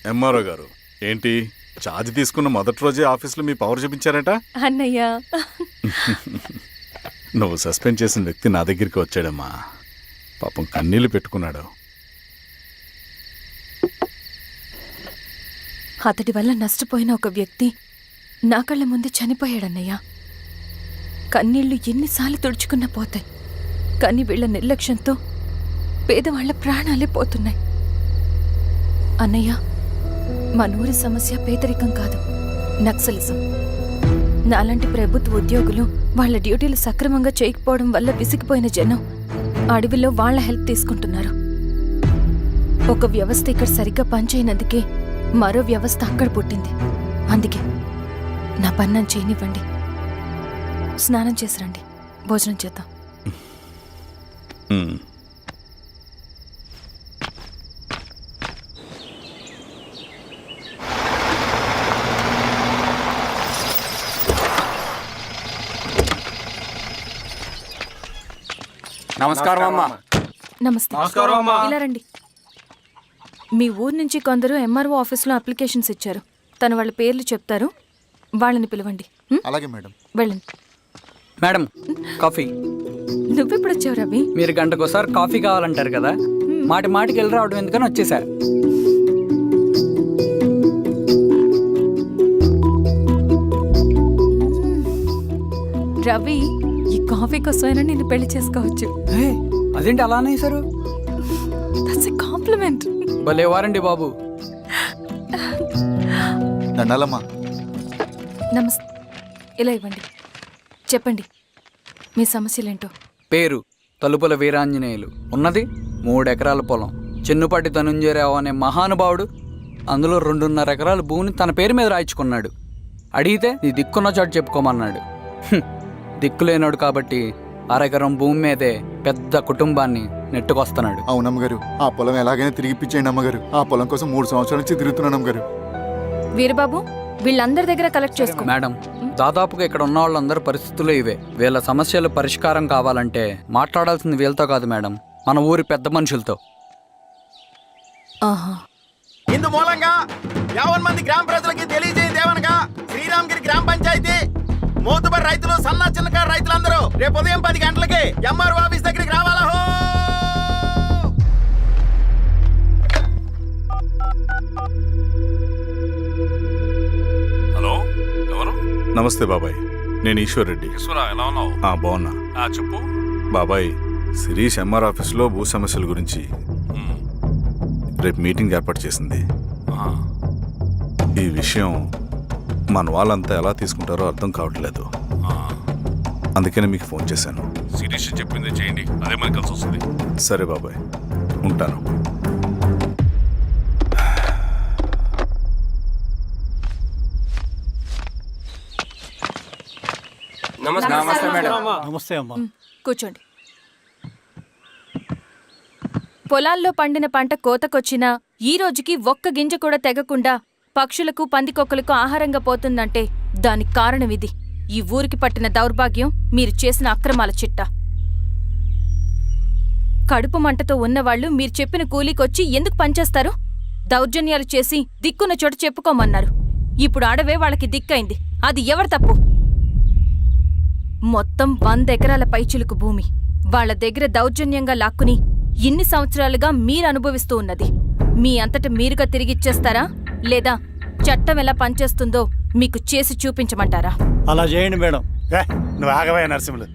MRO గారు ఏంటి charge తీసుకున్న మొదటి రోజే ఆఫీస్లో మీ పవర్ చూపించారట అన్నయ్య. నువ్వు సస్పెండ్ చేసిన వ్యక్తి నా దగ్గరికి వచ్చాడమ్మా. పాపం కన్నీళ్లు పెట్టుకున్నాడు. అతడి వల్ల నష్టపోయిన ఒక వ్యక్తి నా కళ్ళ ముందు చనిపోయాడన్నయ్య. కన్నీళ్లు ఎన్నిసార్లు తుడుచుకున్నా పోతాయి, కానీ వీళ్ల నిర్లక్ష్యంతో పేదవాళ్ల ప్రాణాలే పోతున్నాయి. అన్నయ్య, మనూరి సమస్య పేదరికం కాదు, నక్సలిజం. నాలాంటి ప్రభుత్వ ఉద్యోగులు వాళ్ల డ్యూటీలు సక్రమంగా చేయకపోవడం వల్ల విసిగిపోయిన జనం అడవిలో వాళ్ల హెల్ప్ తీసుకుంటున్నారు. ఒక వ్యవస్థ ఇక్కడ సరిగ్గా పనిచేయనందుకే మరో వ్యవస్థ అక్కడ పుట్టింది. అందుకే నా పన్నం చేయనివ్వండి. స్నానం చేసిరండి, భోజనం చేద్దాం. నమస్కారం అమ్మా. నమస్తే. ఇలా రండి. మీ ఊరు నుంచి కొందరు ఎంఆర్ఓ ఆఫీస్లో అప్లికేషన్స్ ఇచ్చారు. తను వాళ్ళ పేర్లు చెప్తారు, వాళ్ళని పిలవండి. అలాగే మేడం. వెళ్ళండి. Madam, coffee. నువ్వెప్పుడు వచ్చావు రవి? మీరు గంటకోసారి కాఫీ కావాలంటారు కదా, మాటి మాటికి వెళ్ళి రావడం ఎందుకని వచ్చేసా. రవి, ఈ కాఫీ కోసమైనా నిన్ను పెళ్లి చేసుకోవచ్చు. అదేంటి అలా అనేసారు? That's a compliment. భలే వారండి బాబు. దండాలమ్మా. నమస్తే. ఇలా ఇవ్వండి. చెప్పండి మీ సమస్యలేంటో. పేరు తలుపుల వీరాంజనేయులు. ఉన్నది 3 ఎకరాల పొలం. చిన్నుపాటి ధనుంజయరావు అనే మహానుభావుడు అందులో 2.5 ఎకరాల భూమిని తన పేరు మీద రాయించుకున్నాడు. అడిగితే నీ దిక్కున్న చోటు చెప్పుకోమన్నాడు. దిక్కులేనాడు కాబట్టి 1/2 ఎకరం భూమి మీదే పెద్ద కుటుంబాన్ని నెట్టుకొస్తున్నాడు. అవునమ్మగారు, ఆ పొలం ఎలాగైనా తిరిగిప్పించేయండి అమ్మగారు. ఆ పొలం కోసం 3 సంవత్సరాల నుంచి తిరుగుతున్నాను అమ్మగారు. వీరబాబు, వీళ్ళందరి దగ్గర కలెక్ట్ చేసుకో. మేడం, దాదాపుగా ఇక్కడ ఉన్న వాళ్ళందరి పరిస్థితులు ఇవే. వీళ్ళ సమస్యలు పరిష్కారం కావాలంటే మాట్లాడాల్సింది వీళ్ళతో కాదు మేడం, మన ఊరి పెద్ద మనుషులతో. ఇందు మూలంగా 50 మంది గ్రామ ప్రజలకి తెలియజేయదేవనగా శ్రీరామగిరి గ్రామ పంచాయతీ మోతుబరి రైతులు, సన్న చిన్నకారు రైతులందరూ రేపు ఉదయం 10 గంటలకి ఎంఆర్ఓ ఆఫీస్ దగ్గరికి రావాలా. హలో, ఎవరు? నమస్తే బాబాయ్, నేను ఈశ్వర్ రెడ్డి. ఎలా ఉన్నావు? బాగున్నా. చెప్పు బాబాయ్, శిరీష్ ఎంఆర్ ఆఫీస్లో భూ సమస్యల గురించి రేపు మీటింగ్ ఏర్పాటు చేసింది. ఈ విషయం మన వాళ్ళంతా ఎలా తీసుకుంటారో అర్థం కావట్లేదు. అందుకనే మీకు ఫోన్ చేశాను. శిరీష్ చెప్పింది చేయండి, అదే మనకి కలిసి వస్తుంది. సరే బాబాయ్, ఉంటాను. నమస్తే మేడం. నమస్తే అమ్మా. కూర్చోండి. పొలాల్లో పండిన పంట కోతకొచ్చినా ఈ రోజుకి ఒక్క గింజ కూడా తెగకుండా పక్షులకు, పందికొక్కలకు ఆహారంగా పోతుందంటే దానికి కారణం ఇది. ఈ ఊరికి పట్టిన దౌర్భాగ్యం మీరు చేసిన అక్రమాల చిట్టా. కడుపు మంటతో ఉన్నవాళ్లు మీరు చెప్పిన కూలీకొచ్చి ఎందుకు పనిచేస్తారు? దౌర్జన్యాలు చేసి దిక్కున్న చోట చెప్పుకోమన్నారు. ఇప్పుడు అడవే వాళ్ళకి దిక్కైంది. అది ఎవరి తప్పు? మొత్తం 100 ఎకరాల పైచిలుకు భూమి వాళ్ల దగ్గర దౌర్జన్యంగా లాక్కుని ఇన్ని సంవత్సరాలుగా మీరు అనుభవిస్తూ ఉన్నది మీ అంతట మీరుగా తిరిగిచ్చేస్తారా, లేదా చట్టం ఎలా పనిచేస్తుందో మీకు చేసి చూపించమంటారా? అలా చేయండి మేడం. నువ్వు ఆగవే నరసింహులు.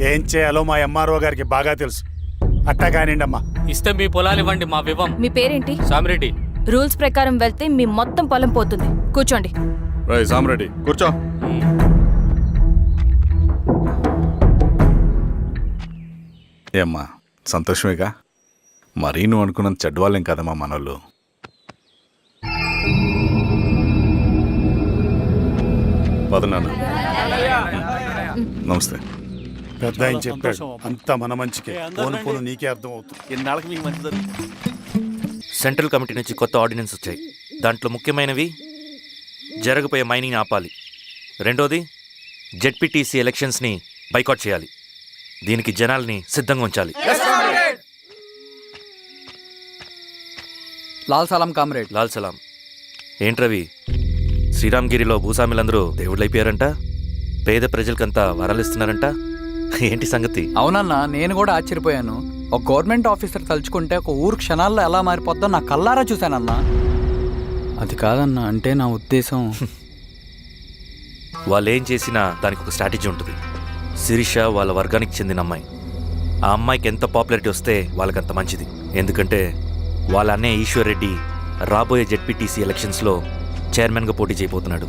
ఏం చేయాలో మా ఎంఆర్ఓ గారికి బాగా తెలుసు. అట్టా కానివ్వండి అమ్మా. ఇస్తే మీ పొలాలు ఇవ్వండి, మా వివం. మీ పేరేంటి? సామిరెడ్డి. రూల్స్ ప్రకారం వెళ్తే మీ మొత్తం పొలం పోతుంది. కూర్చోండి. సామిరెడ్డి కూర్చో. ఏమ్మా, సంతోషమేగా? మరీ నువ్వు అనుకున్నంత చెడ్డవాళ్ళేం కదమ్మా మనోళ్ళు. పదనాన్న. నమస్తే. పెద్ద ఆయన చెప్పాడు, అంతా మన మంచికే. పోను పోను నీకే అర్థం అవుతుంది. ఎన్నాళ్ళకి మీకు మంచి జరుగుతుంది. సెంట్రల్ కమిటీ నుంచి కొత్త ఆర్డినెన్స్ వచ్చాయి. దాంట్లో ముఖ్యమైనవి జరగబోయే మైనింగ్ ఆపాలి. రెండోది జెడ్పీటీసీ ఎలక్షన్స్ని బైకాట్ చేయాలి. దీనికి జనాల్ని సిద్ధంగా ఉంచాలి. లాల్ సలాం కామ్రేడ్. లాల్ సలాం. ఏంట్రవి, శ్రీరామ్గిరిలో భూస్వాములందరూ దేవుళ్ళైపోయారంట, పేద ప్రజలకంతా వరాలు ఇస్తున్నారంట, ఏంటి సంగతి? అవునన్నా, నేను కూడా ఆశ్చర్యపోయాను. ఒక గవర్నమెంట్ ఆఫీసర్ తలుచుకుంటే ఒక ఊరు క్షణాల్లో ఎలా మారిపోద్దో నా కల్లారా చూశానన్నా. అది కాదన్నా, అంటే నా ఉద్దేశం వాళ్ళు ఏం చేసినా దానికి ఒక స్ట్రాటజీ ఉంటుంది. శిరీష వాళ్ళ వర్గానికి చెందిన అమ్మాయి. ఆ అమ్మాయికి ఎంత పాపులారిటీ వస్తే వాళ్ళకంత మంచిది. ఎందుకంటే వాళ్ళ అన్నయ్య ఈశ్వర్ రెడ్డి రాబోయే జెడ్పీటీసీ ఎలక్షన్స్లో చైర్మన్గా పోటీ చేయబోతున్నాడు.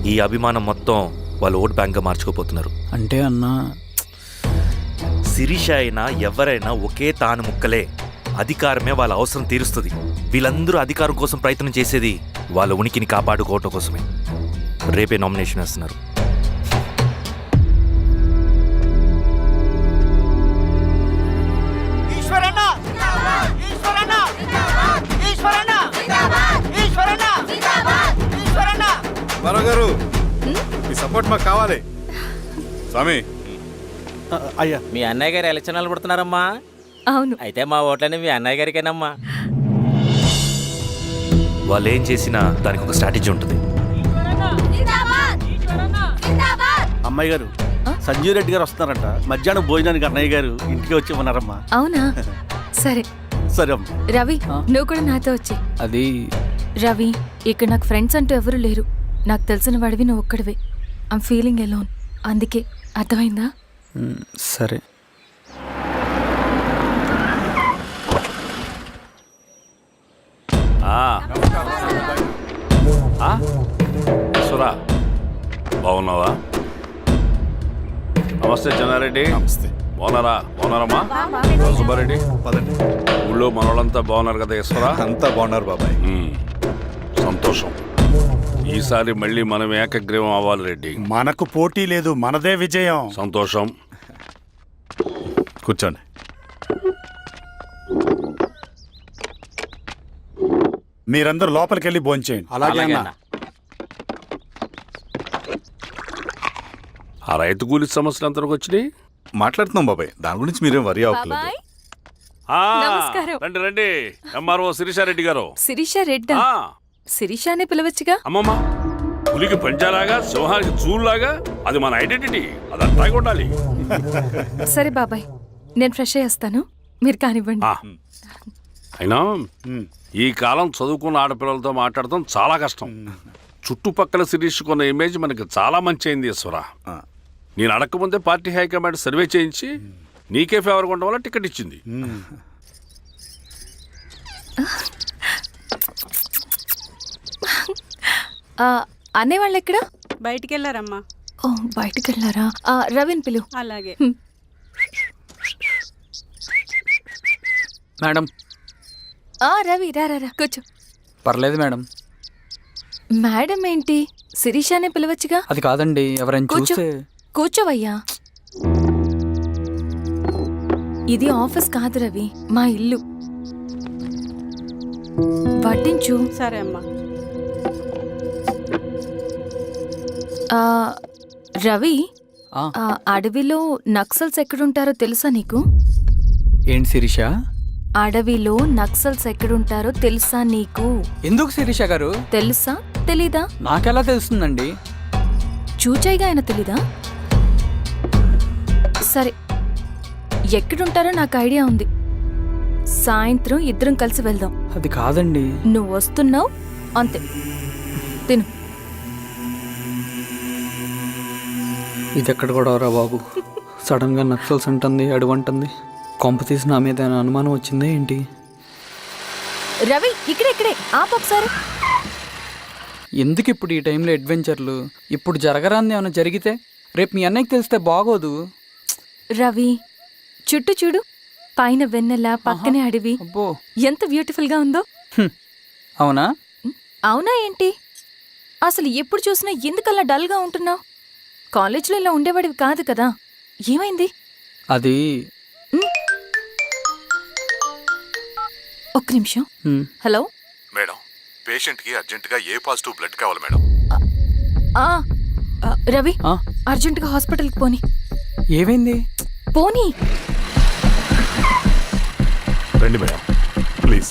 ఈ అభిమానం మొత్తం వాళ్ళు ఓట్ బ్యాంక్గా మార్చుకోపోతున్నారు. అంటే అన్నా, శిరీష అయినా ఎవరైనా ఒకే తాను ముక్కలే. అధికారమే వాళ్ళ అవసరం తీరుస్తుంది. వీళ్ళందరూ అధికారం కోసం ప్రయత్నం చేసేది వాళ్ళ ఉనికిని కాపాడుకోవటం కోసమే. రేపే నామినేషన్ వేస్తున్నారు. గారు మీ సపోర్ట్ మాకు కావాలి. స్వామి, అయ్యా, మీ అన్నయ్య గారు ఎలక్షన్లు పడుతున్నారమ్మా. అవును. అయితే మా ఓట్లని మీ అన్నయ్య గారికేనమ్మా. వాళ్ళు ఏం చేసినా దానికి ఒక స్ట్రాటజీ ఉంటుంది. అమ్మాయి గారు, సంజీవ్ రెడ్డి గారు వస్తున్నారంట. మధ్యాహ్నం భోజనానికి అన్నయ్య గారు ఇంటికి వచ్చి ఉన్నారమ్మా. అవునా? సరే సరే అమ్మా. రవి, నువ్వు కూడా నాతో వచ్చి. అది రవి, ఇక్కడ నాకు ఫ్రెండ్స్ అంటూ ఎవరు లేరు. నాకు తెలిసిన వాడివి నువ్వు ఒక్కడివే. I'm feeling alone. అందుకే, అర్థమైందా? సరే. సురా, బాగున్నావా? నమస్తే చెన్నారెడ్డి. నమస్తే. బాగున్నారమ్మా? సుబ్బారెడ్డి, పదండి. ఊళ్ళో మనోళ్ళంతా బాగున్నారు కదా ఈశ్వరా? అంతా బాగున్నారు బాబాయ్. సంతోషం. ఈసారి మళ్ళీ మనం ఏకగ్రీవం అవ్వాలి రెడ్డి. మనకు పోటీ లేదు, మనదే విజయం. సంతోషం. కూర్చోండి. మీరందరూ లోపలికి వెళ్ళి భోంచేయండి. అలాగే అన్న. ఆ రైతు కూలి సమస్యలు ఎంతవరకు వచ్చినాయి? మాట్లాడుతున్నాం బాబాయ్, దాని గురించి మీరేం వరి అవ్వట్లేదు. బాబాయ్, ఆ, నమస్కారం. రండి రండి. ఎంఆర్ఓ శిరీషారెడ్డి గారు. శిరీష రెడ్డా? ఆ, శిరీష అనే పిలవచ్చుగా. అమ్మమ్మ, పులికి పంచాలాగా సింహానికి చూలాగా అది మన ఐడెంటిటీ. అది అట్టాగే ఉండాలి. సరే బాబాయ్, నేను ఫ్రెష్ అయ్యేస్తాను, మీరు కానివ్వండి. ఆ, అయినా ఈ కాలం చదువుకున్న ఆడపిల్లలతో మాట్లాడటం చాలా కష్టం. చుట్టుపక్కల శిరీషకున్న ఇమేజ్ మనకి చాలా మంచి అయింది ఈశ్వరా. నేను అడగకముందే పార్టీ హైకమాండ్ సర్వే చేయించి నీకే ఫేవర్గా ఉండడం వల్ల టికెట్ ఇచ్చింది. అనేవాళ్ళు ఎక్కడ? బయటికి వెళ్ళారమ్మా. ఓ, బయటికి వెళ్ళారా? రవిని పిలు. అలాగే. మేడం. రవి, రా రా రా, కూర్చో. పర్లేదు మేడం. మేడం ఏంటి? శిరీషానే పిలవచ్చుగా. అది కాదండి, ఎవరైనా కూర్చో. చూస్తే. కూర్చోవయ్యా. ఇది ఆఫీస్ కాదు రవి, మా ఇల్లు. వడ్డించు. సరే అమ్మా. రవి, ఆ, అడవిలో నక్సల్స్ ఎక్కడుంటారో తెలుసా నీకు? ఏంటి శిరీష? అడవిలో నక్సల్స్ ఎక్కడుంటారో తెలుసా నీకు? ఎందుకు శిరీష గారు? తెలుసా తెలీదా? నాకెలా తెలుస్తుందండి? చూచాయిగా ఆయన తెలీదా? సరే, ఎక్కడుంటారో నాకు ఐడియా ఉంది. సాయంత్రం ఇద్దరం కలిసి వెళ్దాం. అది కాదండి. నువ్వు వస్తున్నావు అంతే. తిను. ఇది ఎక్కడ కూడా రా బాబు. సడన్ గా నక్సల్స్ అంటుంది, అడుగుంటుంది. కొంప తీసి నా మీద ఏమైనా అనుమానం వచ్చిందా ఏంటి? రవి, ఇక్కడే ఆపొకసారి. ఎందుకు ఇప్పుడు ఈ టైంలో అడ్వెంచర్లు? ఇప్పుడు జరగరాంది ఏమైనా జరిగితే రేపు మీ అన్నయ్యకి తెలిస్తే బాగోదు. రవి, చుట్టూ చూడు. పైన వెన్నెల, పక్కనే అడవి. అబ్బో, ఎంత బ్యూటిఫుల్ గా ఉందో. అవునా? అవునా ఏంటి? అసలు ఎప్పుడు చూసినా ఎందుకలా డల్ గా ఉంటున్నావు? కాలేజీలో ఇలా ఉండేవాడివి కాదు కదా, ఏమైంది? అది ఒక్క నిమిషం. హలో మేడం, పేషెంట్కి అర్జెంటుగా ఏ పాజిటివ్ బ్లడ్ కావాలి మేడం. రవి, అర్జెంటుగా హాస్పిటల్కి పోనీ. ఏమైంది? పోనీ. రండి మేడం, ప్లీజ్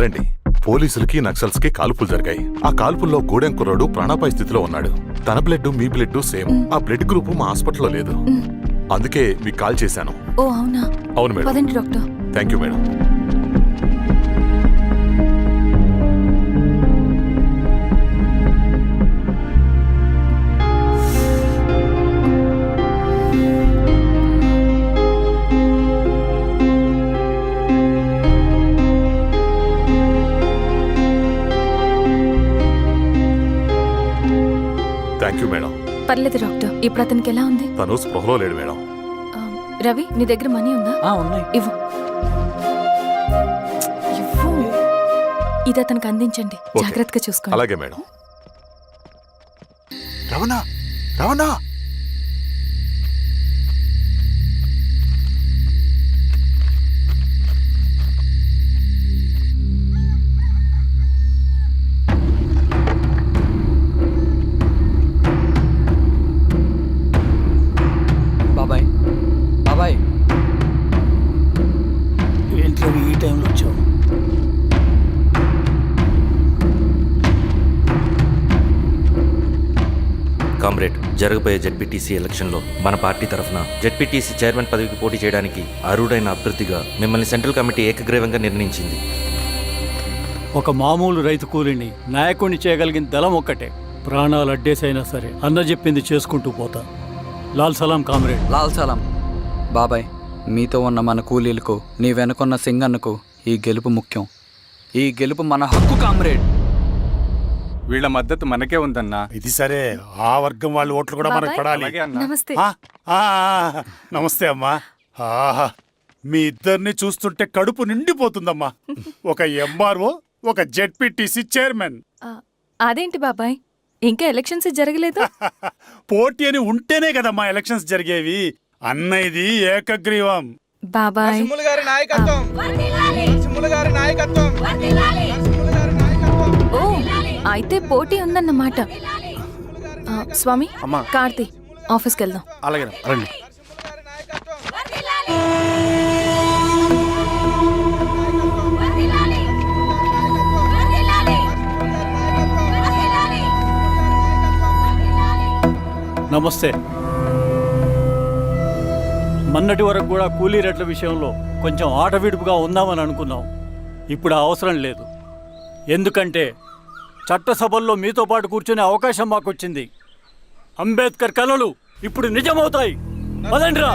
రండి. పోలీసులకి నక్సల్స్ కి కాల్పులు జరిగాయి. ఆ కాల్పుల్లో గూడెం కుర్రాడు ప్రాణాపాయ స్థితిలో ఉన్నాడు. తన బ్లడ్ మీ బ్లడ్ సేమ్. ఆ బ్లడ్ గ్రూప్ మా హాస్పిటల్లో లేదు. అందుకే మీకు కాల్ చేశాను. ఓ అవునా? అవును మేడం. పదండి doctor. Thank you madam. Thank you madam. పర్లేదు డాక్టర్. ఇప్పుడు అతనికి ఎలా ఉంది? తను స్పృహలో లేడు మేడం. రవి, నీ దగ్గర మనీ ఉందా? ఉన్నాయి. ఇవ్వు. ఇవ్వు. ఇది అతనికి అందించండి. ఓకే. జాగ్రత్తగా చూసుకోండి. అలాగే మేడం. రవణ రవణ బాబాయ్, బాబాయ్, ఏంట్లో ఈ టైంలో వచ్చావు? కామ్రేడ్, జరగబోయే జెడ్పీటీసీ ఎలక్షన్లో మన పార్టీ తరఫున జెడ్పీటీసీ చైర్మన్ పదవికి పోటీ చేయడానికి అర్హుడైన అభ్యర్థిగా మిమ్మల్ని సెంట్రల్ కమిటీ ఏకగ్రీవంగా నిర్ణయించింది. ఒక మామూలు రైతు కూలిని నాయకుడిని చేయగలిగిన దళం ఒక్కటే. ప్రాణాలు అడ్డేసైనా సరే అన్న చెప్పింది చేసుకుంటూ పోతా. లాల్ సలాం కామ్రేడ్. లాల్ సలాం. బాబాయ్, మీతో ఉన్న మన కూలీలకు, నీ వెనుకున్న సింగన్నకు ఈ గెలుపు ముఖ్యం. ఈ గెలుపు మన హక్కు కామ్రేడ్. వీళ్ళ మద్దతు మనకే ఉందన్నా. ఇది సరే, ఆ వర్గం వాళ్ళ ఓట్లు కూడా మనకు పడాలి. నమస్తే. నమస్తే అమ్మా. ఆహా, మీ ఇద్దరిని చూస్తుంటే కడుపు నిండిపోతుందమ్మా. ఒక ఎంఆర్ఓ, ఒక జెడ్పీటీసీ చైర్మన్. అదేంటి బాబాయ్, ఇంకా ఎలక్షన్స్ జరగలేదు? పోటీ అని ఉంటేనే కదమ్మా ఎలక్షన్స్ జరిగేవి. అన్నయ్యది ఏకగ్రీవం. బాబాయ్, ఓ అయితే పోటీ ఉందన్నమాట. స్వామి, కార్తీ, ఆఫీస్కి వెళ్దాం. అలాగే రండి. నమస్తే. మొన్నటి వరకు కూడా కూలీ రేట్ల విషయంలో కొంచెం ఆటవిడుపుగా ఉందామని అనుకున్నాం. ఇప్పుడు ఆ అవసరం లేదు. ఎందుకంటే చట్టసభల్లో మీతో పాటు కూర్చునే అవకాశం మాకొచ్చింది. అంబేద్కర్ కలలు ఇప్పుడు నిజమవుతాయి. పదండ్రా.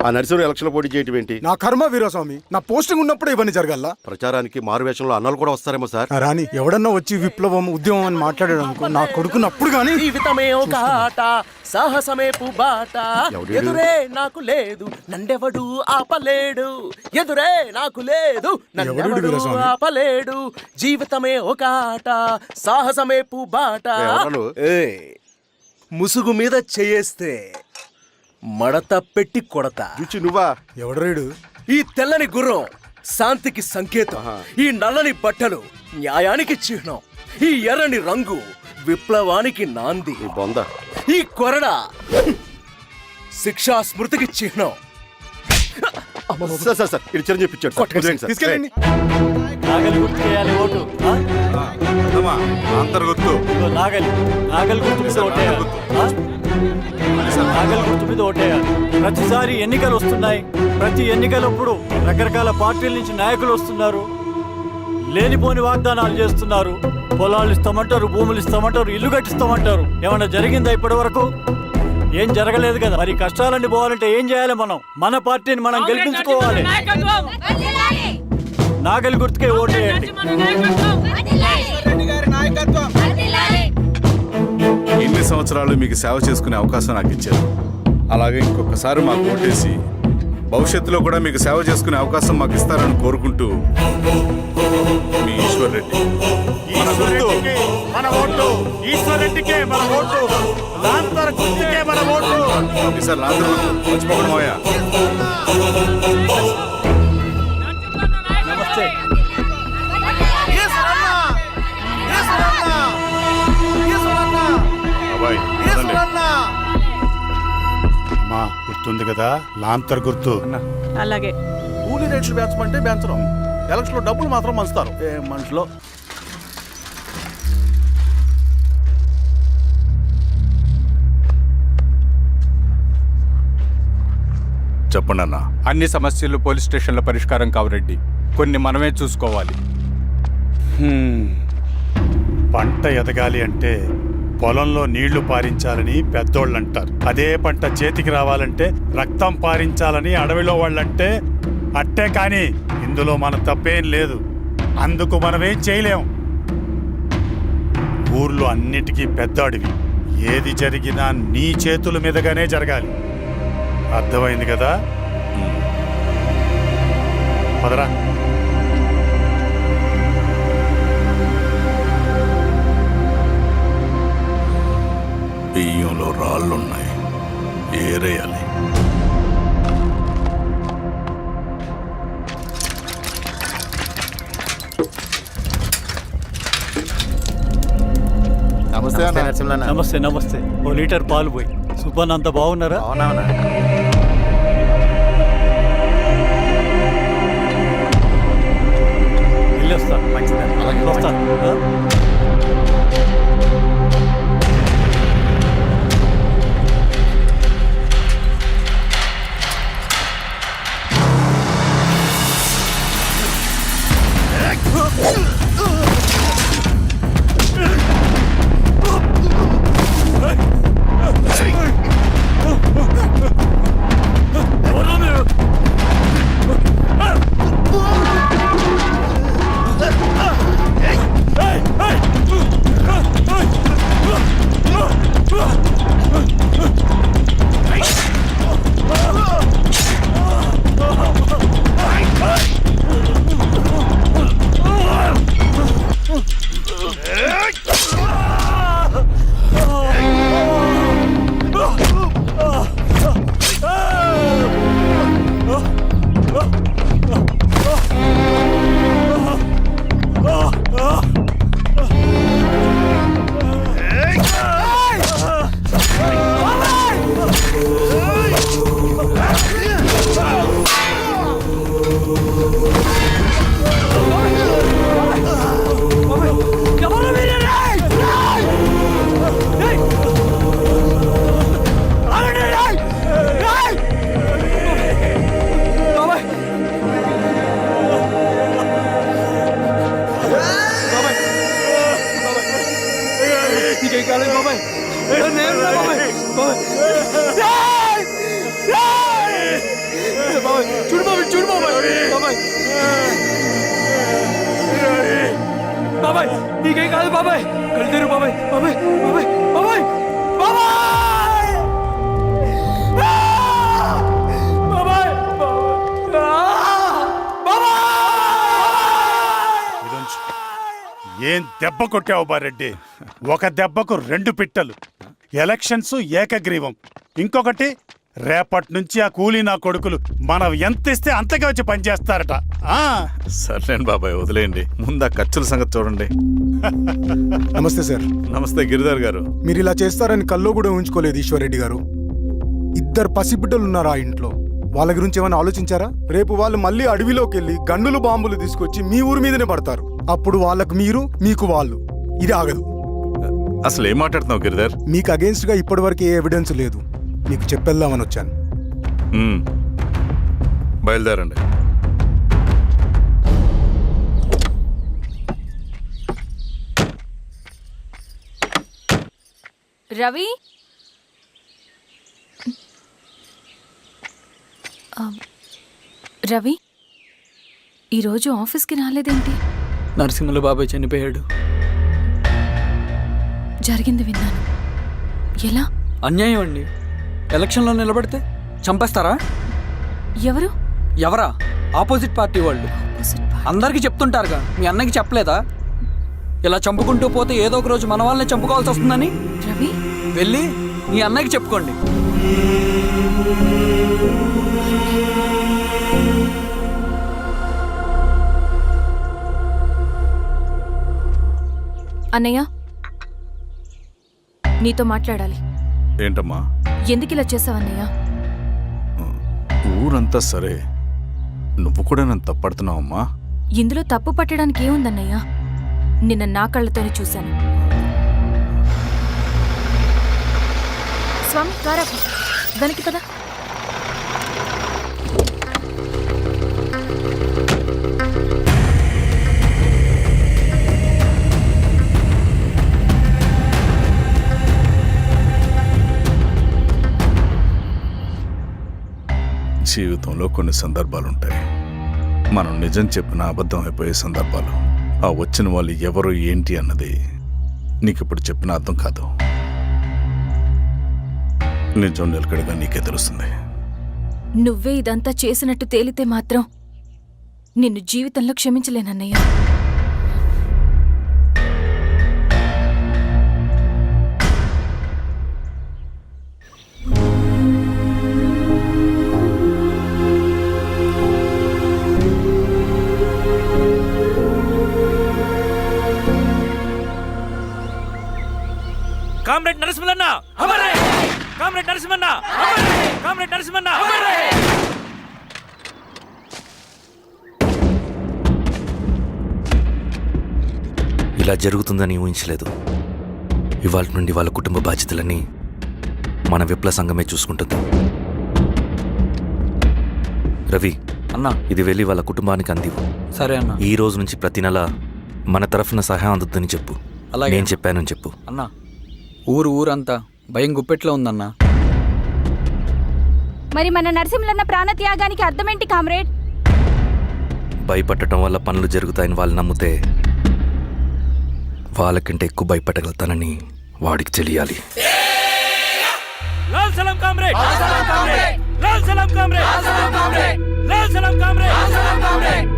ఆ నర్సరీ ఎలక్షన్ పోటీ చేయటం ఏంటి? నా కర్మ వీరస్వామి, నా పోస్టింగ్ ఉన్నప్పుడు ఇవన్నీ జరగాల. ప్రచారానికి మారువేషంలో అన్నాలు కూడా వస్తారేమో సార్. రాని ఎవడన్నా వచ్చి విప్లవం ఉద్యమం అని మాట్లాడాడు అనుకో, నా కొడుకున్నప్పుడు గానీ జీవితమే ఒక ఆట, సాహసమే పుబాట. ఎదురే నాకు లేదు, నన్నెవడు ఆపలేడు. ఎదురే నాకు లేదు, నన్నెవడు ఆపలేడు. జీవితమే ఒక ఆట, సాహసమే పుబాట. ముసుగు మీద చేయేస్తే మడత పెట్టి కొడతా. నువ్వా? ఎవడరేడు? ఈ తెల్లని గుర్రం శాంతికి సంకేతం. ఈ నల్లని బట్టలు న్యాయానికి చిహ్నం. ఈ ఎర్రని రంగు విప్లవానికి నాంది. ఈ కొరడ శిక్షా స్మృతికి చిహ్నం. సార్ ఇది చిరంజీవి పిచ్చాడు. తీసుకెళ్ళండి. నాగలి గుర్తుకేయాలి ఓటు. అంతర్గొత్తు నాగలి గుర్తు మీద ఓటేయాలి. నాగలి గుర్తు మీద ఓటేయాలి. ప్రతిసారి ఎన్నికలు వస్తున్నాయి. ప్రతి ఎన్నికలప్పుడు రకరకాల పార్టీల నుంచి నాయకులు వస్తున్నారు. లేనిపోని వాగ్దానాలు చేస్తున్నారు. పొలాలు ఇస్తామంటారు, భూములు ఇస్తామంటారు, ఇల్లు కట్టిస్తామంటారు. ఏమన్నా జరిగిందా ఇప్పటి వరకు? ఏం జరగలేదు కదా. మరి కష్టాలన్నీ పోవాలంటే ఏం చేయాలి? మన పార్టీని మనం గెలిపించుకోవాలి. నాగలి గుర్తుకే ఓటేయండి. ఇన్ని సంవత్సరాలు మీకు సేవ చేసుకునే అవకాశం నాకు ఇచ్చారు. అలాగే ఇంకొకసారి మాకు ఓటేసి భవిష్యత్తులో కూడా మీకు సేవ చేసుకునే అవకాశం మాకు ఇస్తారని కోరుకుంటూ, మీ ఈశ్వర్ రెడ్డి. మన ఓటు ఈశ్వర్ రెడ్డికే, మన ఓటు లాంతర్ గుర్తుకే, మన ఓటు. సార్ రాత్రి మర్చిపోకుండా పోయా. నమస్తే. అబ్బాయి, గుర్తుంది కదా లాంతర్ గుర్తు. అలాగే కూలీ రేట్లు పెంచమంటే పెంచడం, ఎలక్షన్ లో డబ్బులు మాత్రం మంచుతారు. ఏ మనుషులో చెప్పండి అన్న. అన్ని సమస్యలు పోలీస్ స్టేషన్లో పరిష్కారం కావు రెడ్డి, కొన్ని మనమే చూసుకోవాలి. పంట ఎదగాలి అంటే పొలంలో నీళ్లు పారించాలని పెద్దోళ్ళు అంటారు. అదే పంట చేతికి రావాలంటే రక్తం పారించాలని అడవిలో వాళ్ళంటే అట్టే. కానీ ఇందులో మన తప్పేం లేదు, అందుకు మనమేం చేయలేం. ఊర్లో అన్నిటికీ పెద్ద అడవి, ఏది జరిగినా నీ చేతుల మీదగానే జరగాలి. అర్థమైంది కదా? పదరా. బియ్యంలో రాళ్ళున్నాయి, ఏరేయాలి. నమస్తే అన్న. నమస్తే నమస్తే. ఓ లీటర్ పాలు పోయి. సుబ్బన్ అంత బాగున్నారా? వెళ్ళొస్తాను. మంచిది, వస్తాను. బాబాయ్ నీకేం కాదు బాబాయ్, కళ్ళు బాబాయ్. బాబాయ్ బాబాయ్ బాబాయ్ బాబాయ్ బాబాయ్ ఏం దెబ్బ కొట్టావు బారెడ్డి? ఒక దెబ్బకు 2 పిట్టలు. ఎలక్షన్స్ ఏకగ్రీవం. ఇంకొకటి, రేపటి నుంచి ఆ కూలీ నా కొడుకులు మనం ఎంత ఇస్తే అంతగా వచ్చి పనిచేస్తారట. సర్లేండి బాబాయ్, వదిలేయండి. ముందు ఆ ఖర్చుల సంగతి చూడండి. నమస్తే సార్. నమస్తే గిరిధర్ గారు. మీరు ఇలా చేస్తారని కల్లో కూడా ఉంచుకోలేదు ఈశ్వర్రెడ్డి గారు. 2 పసిబిడ్డలు ఉన్నారు ఆ ఇంట్లో, వాళ్ళ గురించి ఏమైనా ఆలోచించారా? రేపు వాళ్ళు మళ్ళీ అడవిలోకి వెళ్ళి గన్నులు బాంబులు తీసుకొచ్చి మీ ఊరి మీదనే పడతారు. అప్పుడు వాళ్ళకు మీరు, మీకు వాళ్ళు. ఇది ఆగదు. అసలు ఏం మాట్లాడుతున్నావు గిరిధర్? మీకు అగేన్స్ట్ గా ఇప్పటివరకు ఏ ఎవిడెన్స్ లేదు, మీకు చెప్పేద్దామని వచ్చాను. బయలుదేరండి. రవి, రవి ఈరోజు ఆఫీస్కి రాలేదేంటి? నరసింహుల బాబాయ్ చనిపోయాడు. జరిగింది విన్నాను. ఎలా? అన్యాయం అండి. ఎలక్షన్లో నిలబడితే చంపేస్తారా? ఎవరు? ఎవరా? ఆపోజిట్ పార్టీ వాళ్ళు. అందరికీ చెప్తుంటారుగా, మీ అన్నకి చెప్పలేదా? ఇలా చంపుకుంటూ పోతే ఏదో ఒక రోజు మన వాళ్ళని చంపుకోవాల్సి వస్తుందని. రవి, వెళ్ళి మీ అన్నకి చెప్పుకోండి. అన్నయ్య, నీతో మాట్లాడాలి. ఏంటమ్మా? ఎందుకు ఇలా చేసావన్నయ్య? ఊరంతా సరే, నువ్వు కూడా నన్ను తప్పడుతున్నావమ్మా. ఇందులో తప్పు పట్టడానికి ఏముందన్నయ్యా? నిన్న నా కళ్ళతోనే చూశాను. స్వామి త్వరకు దానికి పద. జీవితంలో కొన్ని సందర్భాలుంటాయి, మనం నిజం చెప్పిన అబద్ధం అయిపోయే సందర్భాలు. ఆ వచ్చిన వాళ్ళు ఎవరు ఏంటి అన్నది నీకిప్పుడు చెప్పిన అర్థం కాదు. నిజం నిలకడగా నీకే తెలుస్తుంది. నువ్వే ఇదంతా చేసినట్టు తేలితే మాత్రం నిన్ను జీవితంలో క్షమించలేనన్నయ్యా. Comrade Narasimhanna, comrade Narasimhanna, comrade Narasimhanna. ఇలా జరుగుతుందని ఊహించలేదు. ఇవాళ నుండి వాళ్ళ కుటుంబ బాధ్యతలన్నీ మన విప్లవ సంఘమే చూసుకుంటుంది. రవి అన్నా, ఇది వెళ్ళి వాళ్ళ కుటుంబానికి అందివు. సరే అన్న. ఈ రోజు నుంచి ప్రతి నెల మన తరఫున సహాయం అందుతుందని చెప్పు. అలాగే. నేను చెప్పానని చెప్పు. అన్నా, ఊరంతా భయం గుప్పెట్లో ఉందన్నా. మరి మన నరసింహన్న ప్రాణత్యాగానికి అర్థమేంటి కామ్రేడ్? భయపడటం వల్ల పనులు జరుగుతాయని వాళ్ళు నమ్మితే వాళ్ళకంటే ఎక్కువ భయపడగలుగుతానని వాడికి తెలియాలి. లాల్ సలాం కామ్రేడ్, లాల్ సలాం కామ్రేడ్, లాల్ సలాం కామ్రేడ్.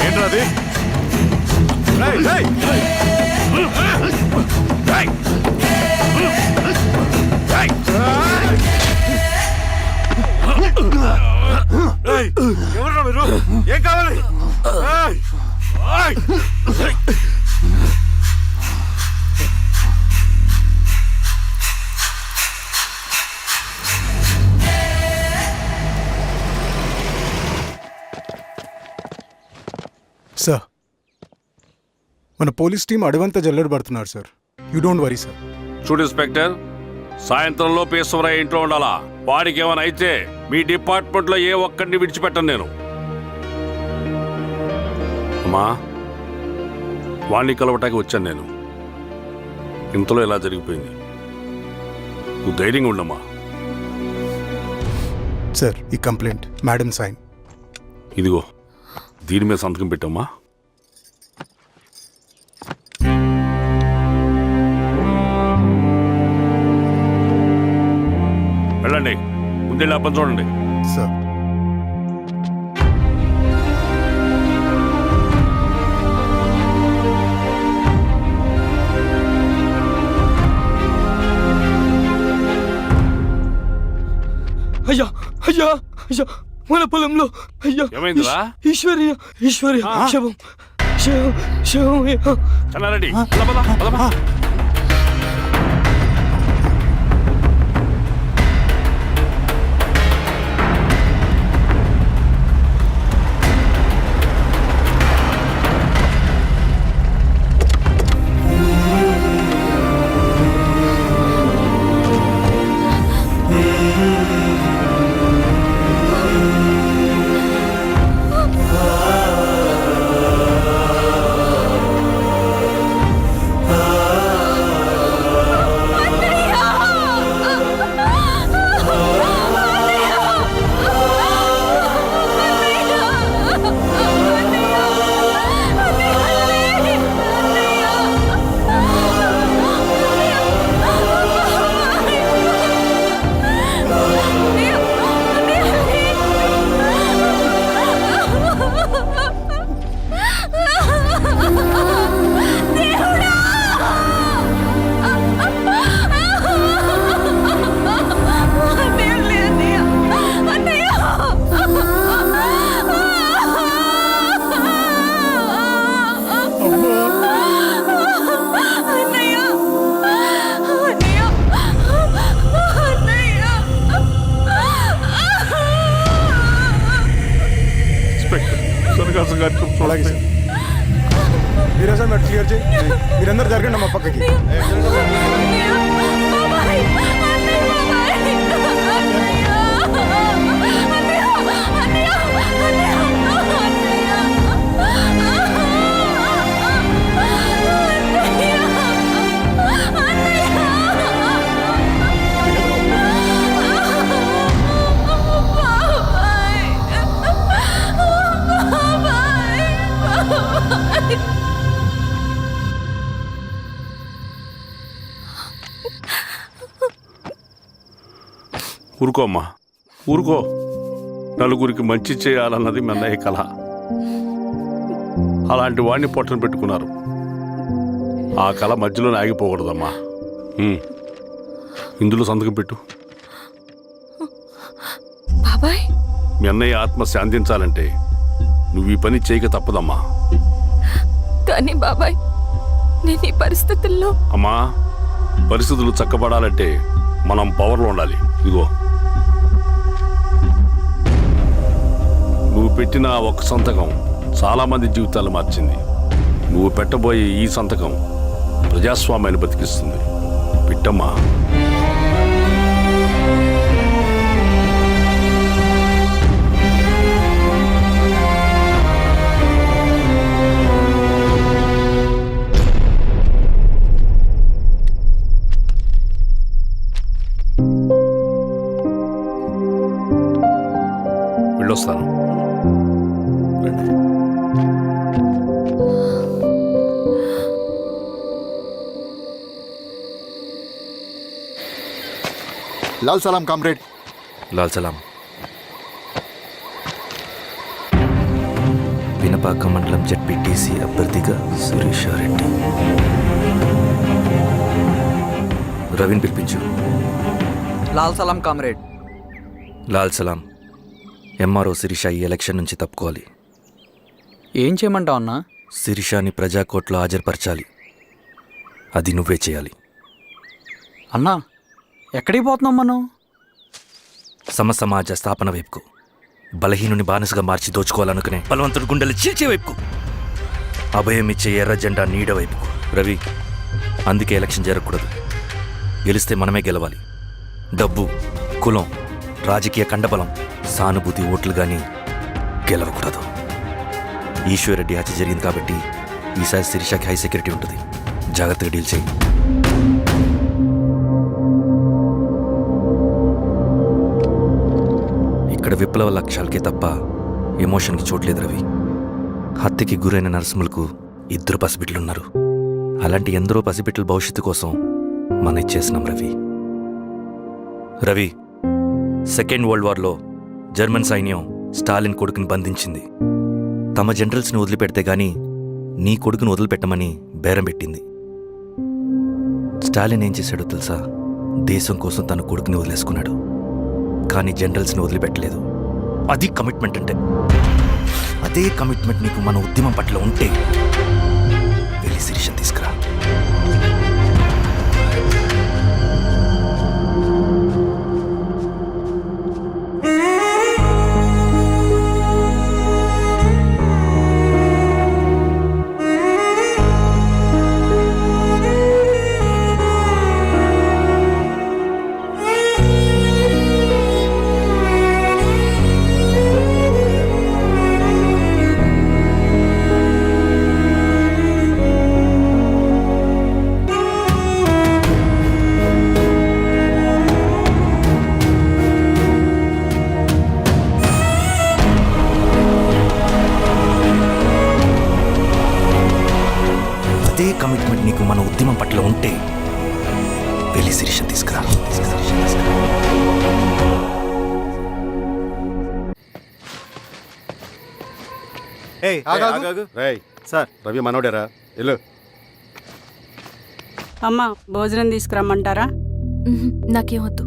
ఏంట్రాది? ఎవరు మీరు? ఏం కావాలి? సార్, మన పోలీస్ టీం అడవంతా జల్లెడ పడుతున్నారు sir. You don't worry sir. చూడు ఇన్స్పెక్టర్, సాయంత్రంలో పేశ్వరయ్య ఇంట్లో ఉండాలా. వాడికి ఏమైనా అయితే మీ డిపార్ట్మెంట్లో ఏ ఒక్కడిని విడిచిపెట్టను నేను. అమ్మా, వాణ్ణి కలవటానికి వచ్చాను నేను. ఇంతలో ఇలా జరిగిపోయింది. నువ్వు ధైర్యంగా ఉండమ్మా. సార్, ఈ కంప్లైంట్ మేడం సైన్. ఇదిగో, దీని మీద సంతకం పెట్టమ్మా. వెళ్ళండి, ముందే లాభం చూడండి. సార్, అయ్యా అయ్యా అయ్యా, మన పొలంలో అయ్యా. ఏమైందిరా? ఈశ్వర్య శవం శవం శవం. చెన్నారెడ్డి, అలాగే సార్. మీరేసారి మెట్ క్లియర్ చేయి. మీరందరూ జరగండి మా పక్కకి. ఊరుకో అమ్మా, ఊరుకో. నలుగురికి మంచి చేయాలన్నది మీ అన్నయ్య కళ. అలాంటి వాడిని పొట్టను పెట్టుకున్నారు. ఆ కళ మధ్యలోనే ఆగిపోకూడదమ్మా. ఇందులో సంతకం పెట్టు. బాబాయ్, మీ అన్నయ్య ఆత్మ శాంతించాలంటే నువ్వు ఈ పని చేయక తప్పదమ్మా. కానీ బాబాయ్, నేను ఈ పరిస్థితుల్లో... అమ్మా, పరిస్థితులు చక్కబడాలంటే మనం పవర్లో ఉండాలి. ఇదిగో, నువ్వు పెట్టిన ఆ ఒక్క సంతకం చాలా మంది జీవితాలు మార్చింది. నువ్వు పెట్టబోయే ఈ సంతకం ప్రజాస్వామ్యాన్ని బతికిస్తుంది. పెట్టమ్మా. వెళ్ళొస్తాను. లాల్ సలాం కామ్రేడ్. లాల్ సలాం. పినపాక మండలం జెడ్పీటీసీ అభ్యర్థిగా శిరీషారెడ్డి. రవిని పిలిపించు. లాల్ సలాం కామ్రేడ్. లాల్ సలాం. ఎంఆర్ఓ శిరీష ఈ ఎలక్షన్ నుంచి తప్పుకోవాలి. ఏం చేయమంటావు అన్నా? శిరీషాని ప్రజాకోర్టులో హాజరుపరచాలి. అది నువ్వే చేయాలి. అన్నా, ఎక్కడికి పోతున్నాం మనం? సమసమాజ స్థాపన వైపుకు. బలహీనుని బానిసగా మార్చి దోచుకోవాలనుకునే బలవంతుడు గుండెలు చీల్చే వైపుకు. అభయం ఇచ్చే ఎర్ర జెండా నీడ వైపుకు. రవి, అందుకే ఎలక్షన్ జరగకూడదు. గెలిస్తే మనమే గెలవాలి. డబ్బు, కులం, రాజకీయ కండబలం, సానుభూతి ఓట్లు కానీ గెలవకూడదు. ఈశ్వర్రెడ్డి హత్య జరిగింది కాబట్టి ఈసారి శిరీషకి హై సెక్యూరిటీ ఉంటుంది. జాగ్రత్తగా డీల్ చేయి. ఇక్కడ విప్లవ లక్ష్యాలకే తప్ప ఎమోషన్కి చోట్లేదు రవి. హత్యకి గురైన నరసింహులకు 2 పసిబిడ్డలున్నారు. అలాంటి ఎందరో పసిబిడ్డల భవిష్యత్తు కోసం మనం ఇచ్చేసినాం రవి. రవి, సెకండ్ వరల్డ్ వార్లో జర్మన్ సైన్యం స్టాలిన్ కొడుకుని బంధించింది. తమ జనరల్స్ని వదిలిపెడితే గాని నీ కొడుకును వదిలిపెట్టమని బేరం పెట్టింది. స్టాలిన్ ఏం చేశాడో తెలుసా? దేశం కోసం తన కొడుకుని వదిలేసుకున్నాడు. కానీ జనరల్స్ని వదిలిపెట్టలేదు. అది కమిట్మెంట్ అంటే. అదే కమిట్మెంట్ నీకు మన ఉద్యమం పట్ల ఉంటే వెళ్ళి శిరీషను తీసుకురా. అదే కమిట్మెంట్ నీకు మన ఉద్యమం పట్ల ఉంటే వెళ్ళి శిరీషను తీసుకురా. సార్, రవి మనోడేరా? వెళ్ళు. అమ్మా, భోజనం తీసుకురమ్మంటారా? నాకేమొద్దు.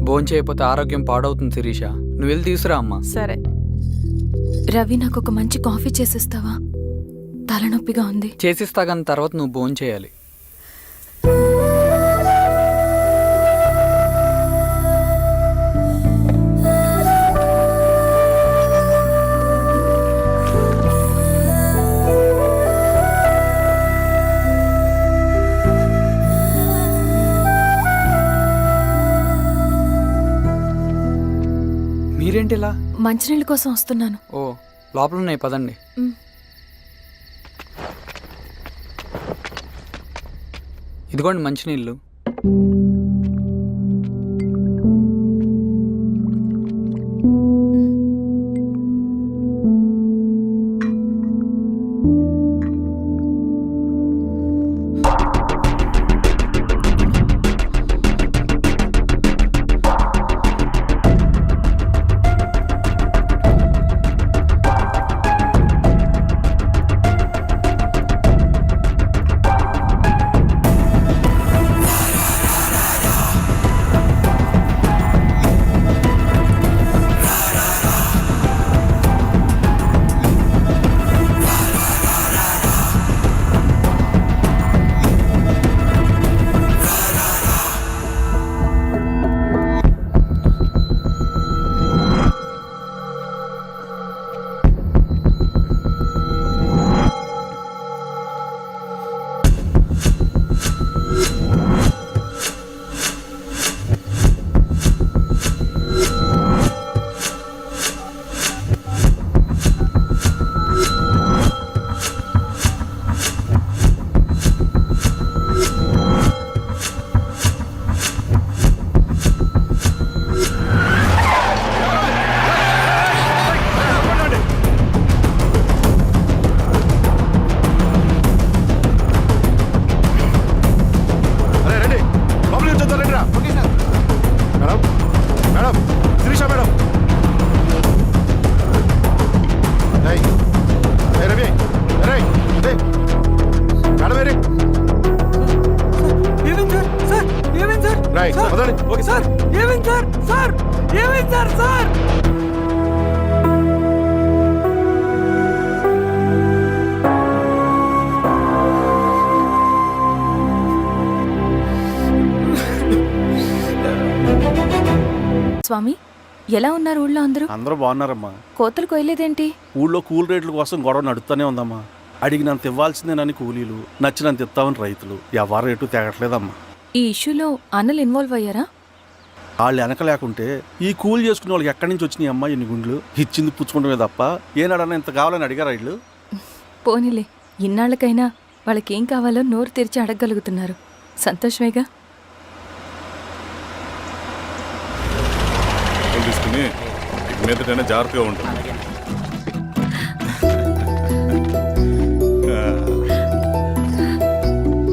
భోంచేయకపోతే ఆరోగ్యం పాడవుతుంది శిరీష. నువ్వు వెళ్ళి తీసురా అమ్మా. సరే. రవి, నాకు ఒక మంచి కాఫీ చేసిస్తావా? తలనొప్పిగా ఉంది. చేసిస్తా కానీ తర్వాత నువ్వు భోంచేయాలి. ఏంటి ఇలా? మంచినీళ్ళ కోసం వస్తున్నాను. ఓ లోపల ఉన్నాయి, పదండి. మ్. ఇదిగోండి మంచినీళ్ళు. స్వామి, ఎలా ఉన్నారు ఊళ్ళో అందరూ? అందరూ బాగున్నారమ్మా. కోతలు కొయ్యలేదేంటి? ఊళ్ళో కూల్ రేట్ల కోసం గొడవ నడుస్తూనే ఉందమ్మా. అడిగినంత ఇవ్వాల్సిందేనని కూలీలు, నచ్చినంత ఇస్తామని రైతులు. ఎవరు రేటు తేగట్లేదమ్మా. ఈ ఇష్యూలో అన్నలు ఇన్వాల్వ్ అయ్యారా? వాళ్ళు వెనక లేకుంటే ఈ కూలి చేసుకునే వాళ్ళకి ఎక్కడి నుంచి వచ్చినాయి అమ్మా ఇన్ని గుండ్లు? ఇచ్చింది పుచ్చుకుంటమే తప్ప ఏనాడన్నా ఇంత కావాలని అడిగారు వీళ్ళు? పోనీలే, ఇన్నాళ్ళకైనా వాళ్ళకేం కావాలో నోరు తెరిచి అడగగలుగుతున్నారు. సంతోషమేగా. తీసుకుని మీదటైనా జాగ్రత్తగా ఉంటుంది.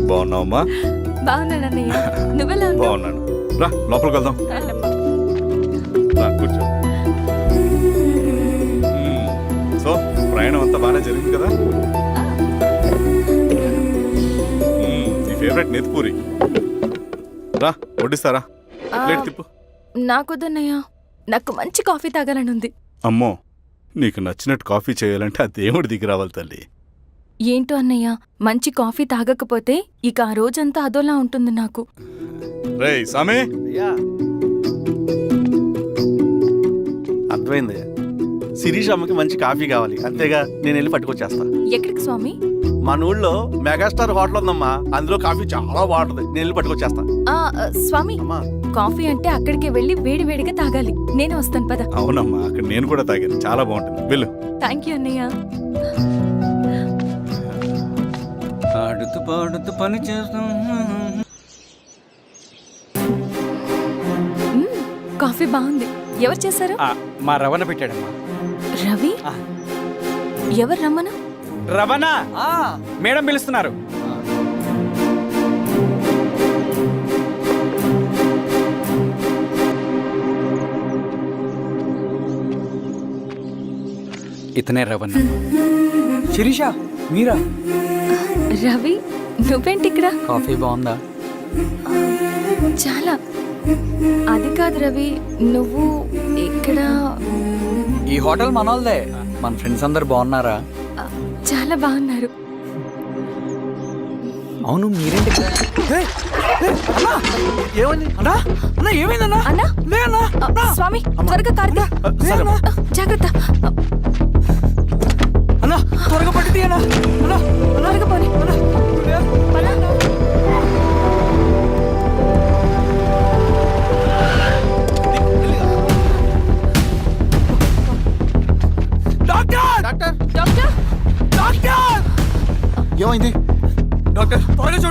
బాగున్నావమ్మా? బాగున్నానన్నయ్య, నువ్వెలా ఉన్నావు? బాగున్నాను. రా లోపలికి వెళ్దాం. రా కూర్చో. సో ప్రయాణం అంతా బాగానే జరిగింది కదా? నీ ఫేవరెట్ నెత్తిపూరి. రా వడ్డిస్తారా? ప్లేట్ తిప్పు. నాకొద్దన్నయ్య, నాకు మంచి కాఫీ తాగాలని ఉంది. అమ్మో, నీకు నచ్చినట్టు కాఫీ చేయాలంటే ఆ దేవుడి దిగి రావాలి తల్లి. ఏంటో అన్నయ్య, మంచి కాఫీ తాగకపోతే ఇక ఆ రోజంతా అదోలా ఉంటుంది నాకు. రేయ్ సామే, అర్థమైంది. శిరీష్ అమ్మకి మంచి కాఫీ కావాలి, అంతేగా నేను వెళ్ళి పట్టుకొచ్చేస్తా. ఎక్కడికి స్వామి? మన ఊళ్ళో మెగాస్టార్ హోటల్ ఉందమ్మా, అందులో కాఫీ చాలా బాగుంటుంది. నేను వెళ్ళి పట్టుకొచ్చేస్తా. స్వామి, కాఫీ అంటే అక్కడికే వెళ్ళి వేడి వేడిగా తాగాలి. నేను వస్తాను, పద. అవునమ్మా, అక్కడ నేను కూడా తాగాను, చాలా బాగుంటుంది. వెళ్ళు. థ్యాంక్ యూ అన్నయ్య. ఆడుతూ పాడుతూ పని చేస్తాం. కాఫీ బాగుంది. ఎవరు చేశారు? మా రవణ పెట్టాడమ్మా. రవి? ఎవరు రమ్మను? రవణ మేడం పిలుస్తున్నారు. ఇతనే రవణ. శిరీష, మీరా? రవి, నువ్వేంటి ఇక్కడ? కాఫీ బాగుందా? చాలా. అది కాదు రవి, నువ్వు ఇక్కడ? ఈ హోటల్ మనోల్దే. మన ఫ్రెండ్స్ అందరు బాగున్నారా? చాలా బాగున్నారు. అవును, మీరేంటి ఇక్కడ? ఏమైందన్నా? అన్నా, స్వామి త్వరగా కారుదా. జాగ్రత్త అన్నా, త్వరగా పట్టి అన్నా. త్వరగా పోనీ.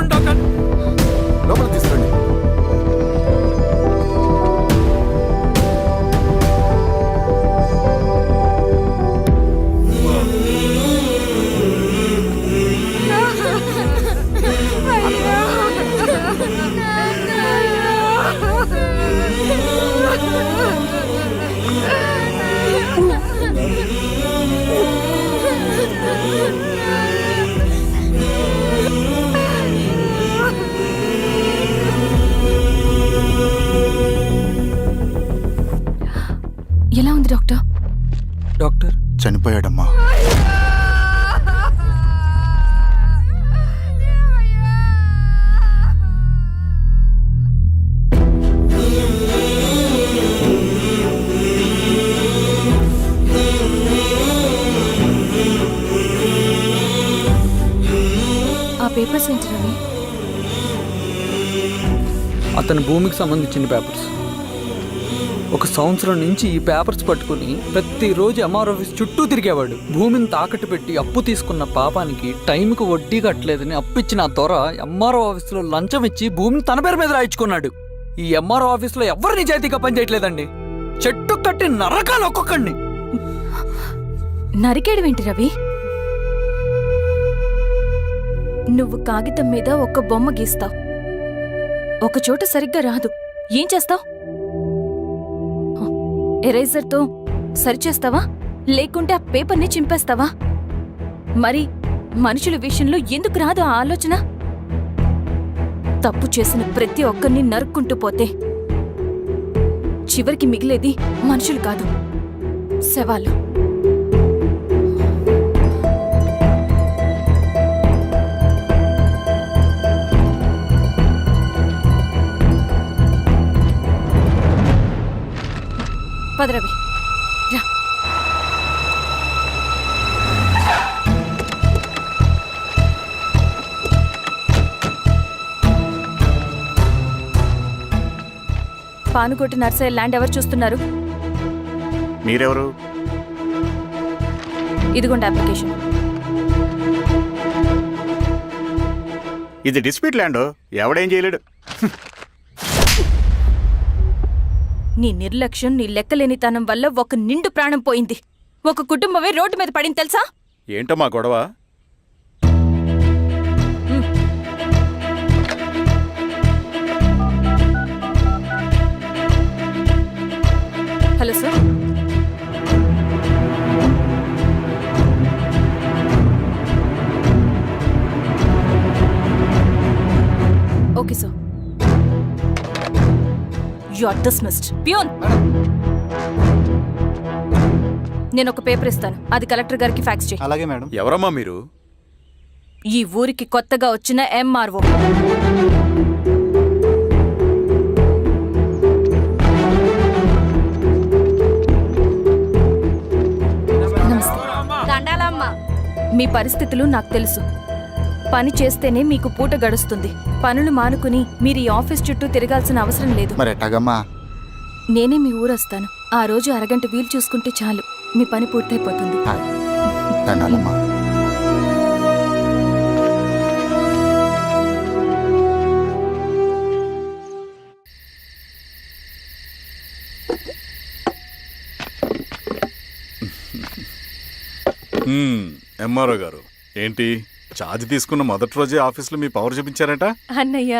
చూడండి డాక్టర్. లోపల తీసుకురండి. ఎలా ఉంది డాక్టర్? డాక్టర్ చనిపోయాడమ్మా. ఆ పేపర్స్ ఏంటి రవి? అతని భూమికి సంబంధించిన పేపర్స్. ఒక సంవత్సరం నుంచి ఈ పేపర్స్ పట్టుకుని ప్రతిరోజు ఎంఆర్ ఆఫీస్ చుట్టూ తిరిగేవాడు. భూమిని తాకట్టు పెట్టి అప్పు తీసుకున్న పాపానికి టైంకి వడ్డీ కట్టలేదని అప్పిచ్చిన ఆ దొర ఎంఆర్ఓ ఆఫీస్లో లంచం ఇచ్చి భూమిని తన పేరు మీద రాయించుకున్నాడు. ఈ ఎంఆర్ఓ ఆఫీస్లో ఎవరు నిజాయితీగా పనిచేయట్లేదండి. చెట్టు కట్టి నరకాలు ఒక్కొక్కడిని. నరికేయడం రవి? నువ్వు కాగితం మీద ఒక బొమ్మ గీస్తావు, ఒక చోట సరిగ్గా రాదు, ఏం చేస్తావు? ఎరేజర్తో సరిచేస్తావా, లేకుంటే ఆ పేపర్ని చింపేస్తావా? మరి మనుషుల విషయంలో ఎందుకు రాదు ఆ ఆలోచన? తప్పు చేసిన ప్రతి ఒక్కరిని నరుక్కుంటూ పోతే చివరికి మిగిలేది మనుషులు కాదు, శవాలు. పదరవి రా. పానుకోటి నర్సయ్య ల్యాండ్ ఎవరు చూస్తున్నారు? మీరెవరు? ఇదిగోండి అప్లికేషన్. ఇది డిస్ప్యూట్ ల్యాండ్, ఎవడేం చేయలేడు. నీ నిర్లక్ష్యం, నీ లెక్కలేనితనం వల్ల ఒక నిండు ప్రాణం పోయింది. ఒక కుటుంబమే రోడ్డు మీద పడింది తెలుసా? ఏంటో మా గొడవ? Hello sir. Okay sir. You are dismissed. Peon, నేను ఒక పేపర్ ఇస్తాను, అది కలెక్టర్ గారికి ఫ్యాక్స్ చేయి. అలాగే మేడం. ఎవరమ్మా మీరు? ఈ ఊరికి కొత్తగా వచ్చిన ఎంఆర్ఓ. నమస్తే. మీ పరిస్థితులు నాకు తెలుసు. పని చేస్తేనే మీకు పూట గడుస్తుంది. పనులు మానుకుని మీరు ఈ ఆఫీస్ చుట్టూ తిరగాల్సిన అవసరం లేదు. మరి ఎట్టాగమ్మా? నేనే మీ ఊరొస్తాను. ఆ రోజు అరగంట వీలు చూసుకుంటే చాలు, మీ పని పూర్తయిపోతుంది. దండాలమ్మా. ఎంఆర్ఓ గారు, ఏంటి ఛార్జ్ తీసుకున్న మొదటి రోజే ఆఫీస్లో మీ పవర్ చూపించారట? అన్నయ్య,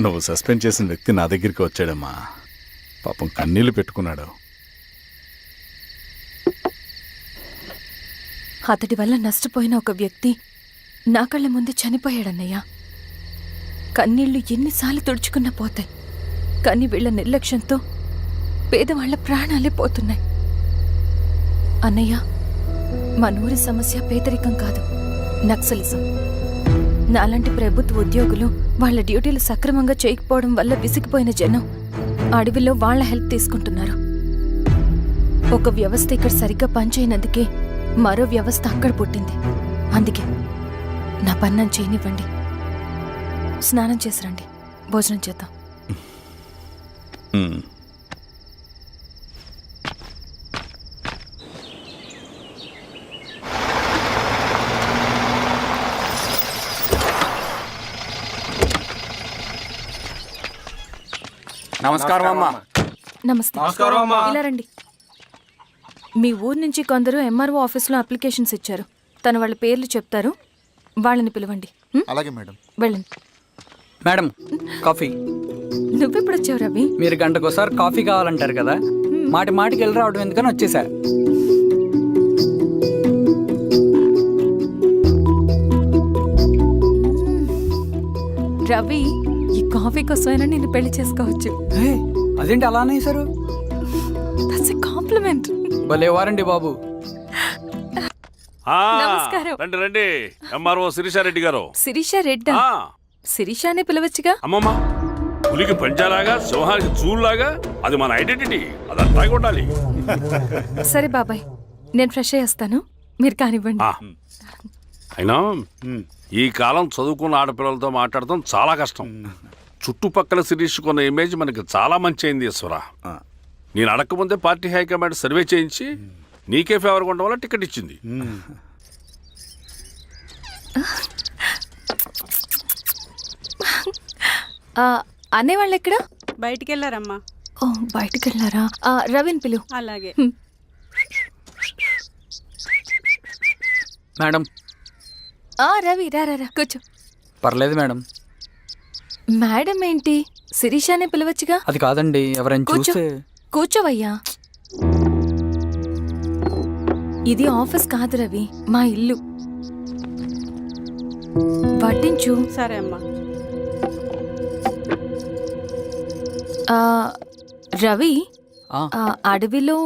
నువ్వు సస్పెండ్ చేసిన వ్యక్తి నా దగ్గరికి వచ్చాడమ్మా. పాపం కన్నీళ్లు పెట్టుకున్నాడు. అతడి వల్ల నష్టపోయిన ఒక వ్యక్తి నా కళ్ళ ముందు చనిపోయాడన్నయ్య. కన్నీళ్లు ఎన్నిసార్లు తుడుచుకున్నా పోతాయి, కానీ వీళ్ల నిర్లక్ష్యంతో పేదవాళ్ల ప్రాణాలే పోతున్నాయి. అన్నయ్య, మనూరి సమస్య పేదరికం కాదు, నక్సలిజం. నాలాంటి ప్రభుత్వ ఉద్యోగులు వాళ్ళ డ్యూటీలు సక్రమంగా చేయకపోవడం వల్ల విసిగిపోయిన జనం అడవిలో వాళ్ల హెల్ప్ తీసుకుంటున్నారు. ఒక వ్యవస్థ ఇక్కడ సరిగ్గా పనిచేయనందుకే మరో వ్యవస్థ అక్కడ పుట్టింది. అందుకే నా పన్నం చేయనివ్వండి. స్నానం చేసిరండి, భోజనం చేద్దాం. నమస్కారం అమ్మా. నమస్తే. ఇలా రండి. మీ ఊరు నుంచి కొందరు ఎంఆర్ఓ ఆఫీస్లో అప్లికేషన్స్ ఇచ్చారు. తను వాళ్ళ పేర్లు చెప్తారు, వాళ్ళని పిలవండి. అలాగే మేడం. వెళ్ళండి. Madam coffee. నువ్వెప్పుడు వచ్చావు రవి? మీరు గంటకోసారి కాఫీ కావాలంటారు కదా, మాటి మాటికి వెళ్ళి రావడం ఎందుకని వచ్చేసా. రవి, ఈ కాఫీ కోసమైనా నేను పెళ్లి చేసుకోవచ్చు. అదేంటి అలా అనేసారు? That's a compliment. భలే వారండి బాబు. ఆ, నమస్కారం. రండి రండి ఎంఆర్ఓ శిరీషారెడ్డి గారు. శిరీష రెడ్డా? ఆ, శిరీష అనే పిలవచ్చుగా. అమ్మమ్మ, పులికి పంచాలాగా సింహానికి చూలాగా అది మన ఐడెంటిటీ, అదంతా ఉండాలి. సరే బాబాయ్, నేను ఫ్రెష్ అయ్యేస్తాను, మీరు కానివ్వండి. ఆ, అయినా ఈ కాలం చదువుకున్న ఆడపిల్లలతో మాట్లాడటం చాలా కష్టం. చుట్టుపక్కల శిరీషుకున్న ఇమేజ్ మనకి చాలా మంచి అయింది ఈశ్వర. నేను అడగకముందే పార్టీ హైకమాండ్ సర్వే చేయించి నీకే ఫేవర్గా ఉండడం వల్ల టికెట్ ఇచ్చింది. అనేవాళ్ళు ఎక్కడ? బయటికి వెళ్ళారమ్మా. ఓ, బయటికి వెళ్ళారా? రవిని పిలువు. అలాగే. మేడం. రవి రా రా రా, కూర్చో. పర్లేదు మేడం. మేడం ఏంటి, శిరీషానే పిలవచ్చుగా. అది కాదండి, ఎవరైనా కూర్చో. చూస్తే. కూర్చోవయ్యా. ఇది ఆఫీస్ కాదు రవి, మా ఇల్లు. పట్టించు. సరే అమ్మా. రవి, అడవిలో